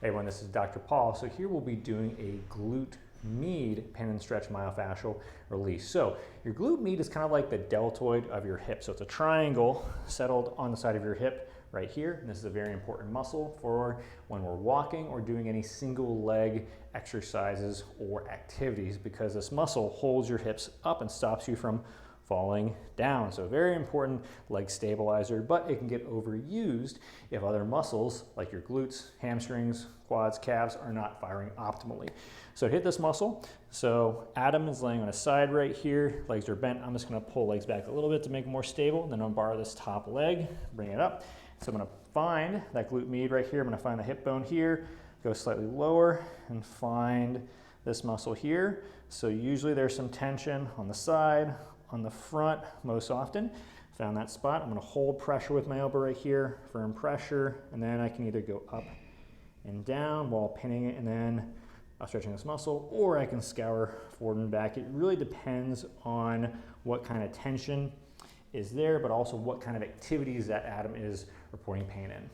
Hey everyone, this is Dr. Paul. So here we'll be doing a glute med pin and stretch myofascial release. So your glute med is kind of like the deltoid of your hip. So it's a triangle settled on the side of your hip right here. And this is a very important muscle for when we're walking or doing any single leg exercises or activities, because this muscle holds your hips up and stops you from falling down. So very important leg stabilizer, but it can get overused if other muscles like your glutes, hamstrings, quads, calves are not firing optimally. So hit this muscle. So Adam is laying on his side right here, legs are bent. I'm just gonna pull legs back a little bit to make it more stable. Then I'm gonna borrow this top leg, bring it up. So I'm gonna find that glute med right here. I'm gonna find the hip bone here, go slightly lower and find this muscle here. So usually there's some tension on the side, on the front most often. Found that spot. I'm going to hold pressure with my elbow right here, firm pressure, and then I can either go up and down while pinning it and then stretching this muscle, or I can scour forward and back. It really depends on what kind of tension is there, but also what kind of activities that Adam is reporting pain in.